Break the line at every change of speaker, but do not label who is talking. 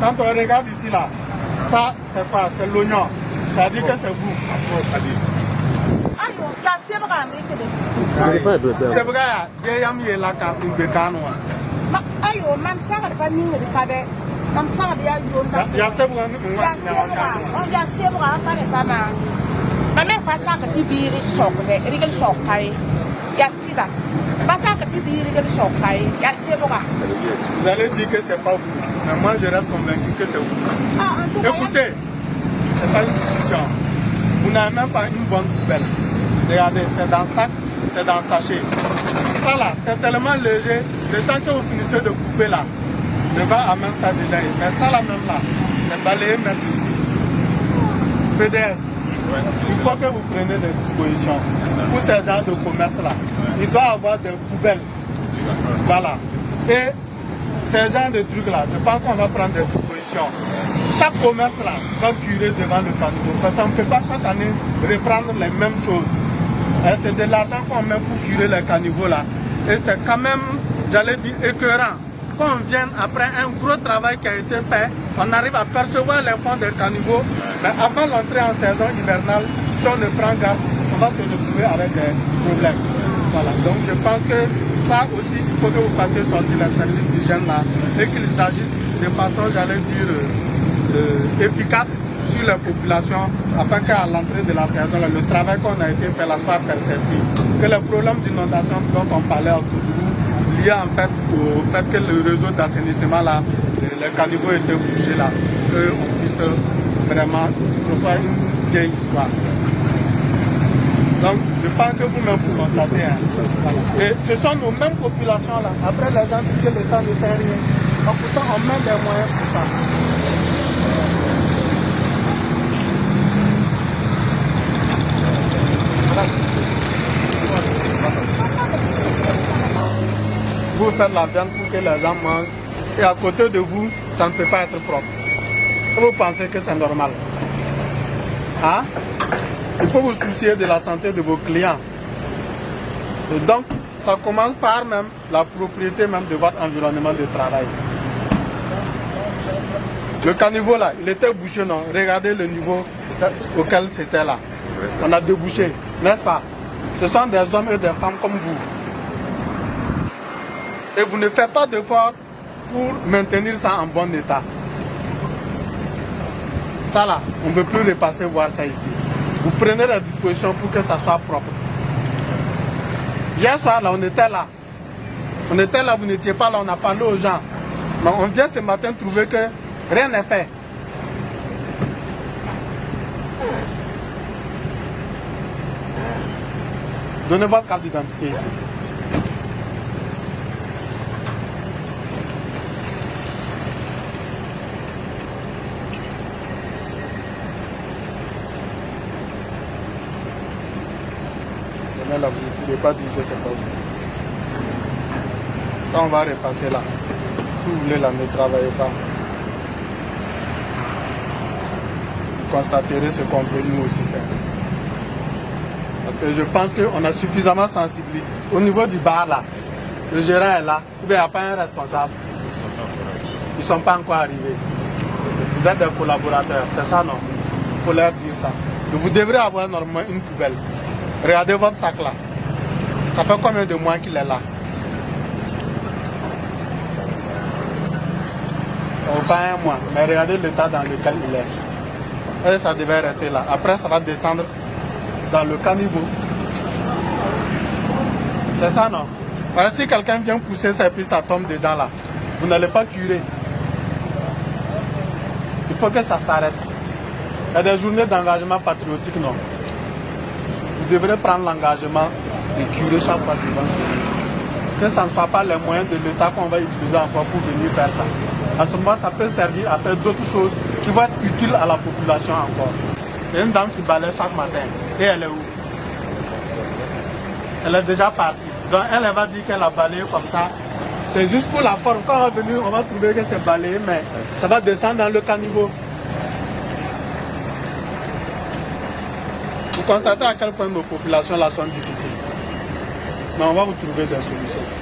Quand on regarde ici, là, ça, c'est quoi? C'est l'oignon. Ça dit que c'est vous.
C'est vrai,
Jayam est là quand il est ganois.
ayo, même ça, pas mis le cadet. Même ça, il y a
Ya sebu kan
ya c'est vrai, pas les femmes. Ma mère passe à que tu bires, choc, rigel choc, ya sida. Passe à que tu bires, rigel choc, ya c'est vrai.
Vous allez dire que c'est pas vous. Mais moi, je reste convaincu que c'est vous. Écoutez, c'est pas une discussion. Vous n'avez même pas une bonne poubelle. Regardez, c'est dans le sac, c'est dans le sachet. Ça là, c'est tellement léger. Le temps que vous finissez de couper là, le vent amène ça dedans. Mais ça là même là, c'est balayé mettre ici. PDS, il faut que vous preniez des dispositions pour ces genres de commerce là. Il doit y avoir des poubelles. Voilà. Et ces genres de trucs là, je pense qu'on va prendre des dispositions. Chaque commerce là doit curer devant le caniveau. Parce qu'on ne peut pas chaque année reprendre les mêmes choses. C'est de l'argent qu'on met pour curer les caniveaux là. Et c'est quand même, j'allais dire, écœurant. Qu'on vienne après un gros travail qui a été fait, on arrive à percevoir les fonds des caniveaux. Mais avant l'entrée en saison hivernale, si on ne prend garde, on va se retrouver avec des problèmes. Voilà. Donc je pense que ça aussi, il faut que vous fassiez sortir les services d'hygiène là et qu'ils agissent de façon, j'allais dire, efficace sur la population afin qu'à l'entrée de la saison, le travail qu'on a été fait là soit perceptible. Que les problèmes d'inondation dont on parlait au Toulouse, liés en fait au fait que le réseau d'assainissement là, les caniveaux étaient bouchés là, qu'on puisse vraiment, ce soit une vieille histoire. Donc, je pense que vous-même vous constatez. Hein. Voilà. Et ce sont nos mêmes populations là. Après, les gens disent que l'État ne fait rien. Donc, pourtant, on met des moyens pour ça. Vous faites la viande pour que les gens mangent et à côté de vous, ça ne peut pas être propre. Vous pensez que c'est normal? Hein? Il faut vous soucier de la santé de vos clients. Et donc, ça commence par même la propriété même de votre environnement de travail. Le caniveau là, il était bouché, non? Regardez le niveau auquel c'était là. On a débouché, n'est-ce pas? Ce sont des hommes et des femmes comme vous. Et vous ne faites pas d'efforts pour maintenir ça en bon état. Ça là, on ne veut plus repasser voir ça ici. Vous prenez la disposition pour que ça soit propre. Hier soir, là, on était là. On était là, vous n'étiez pas là, on a parlé aux gens. Mais on vient ce matin trouver que rien n'est fait. Donnez votre carte d'identité ici. Là, vous ne pouvez pas dire que c'est pas vous. Quand on va repasser là, si vous voulez là, ne travaillez pas. Vous constaterez ce qu'on peut nous aussi faire. Parce que je pense qu'on a suffisamment sensibilisé. Au niveau du bar là, le gérant est là, ou bien il n'y a pas un responsable. Ils ne sont pas encore arrivés. Vous êtes des collaborateurs, c'est ça non? Il faut leur dire ça. Vous devrez avoir normalement une poubelle. Regardez votre sac là. Ça fait combien de mois qu'il est là? Pas un mois. Mais regardez l'état dans lequel il est. Et ça devait rester là. Après, ça va descendre dans le caniveau. C'est ça, non? Alors, si quelqu'un vient pousser ça et puis ça tombe dedans là, vous n'allez pas curer. Il faut que ça s'arrête. Il y a des journées d'engagement patriotique, non? Vous devrez prendre l'engagement de curer chaque fois devant chez vous. Que ça ne soit pas les moyens de l'État qu'on va utiliser encore pour venir faire ça. En ce moment, ça peut servir à faire d'autres choses qui vont être utiles à la population encore. Il y a une dame qui balaye chaque matin. Et elle est où? Elle est déjà partie. Donc elle va dire qu'elle a balayé comme ça. C'est juste pour la forme. Quand on va venir, on va trouver que c'est balayé, mais ça va descendre dans le caniveau. Vous constatez à quel point nos populations là sont difficiles. Mais on va vous trouver des solutions.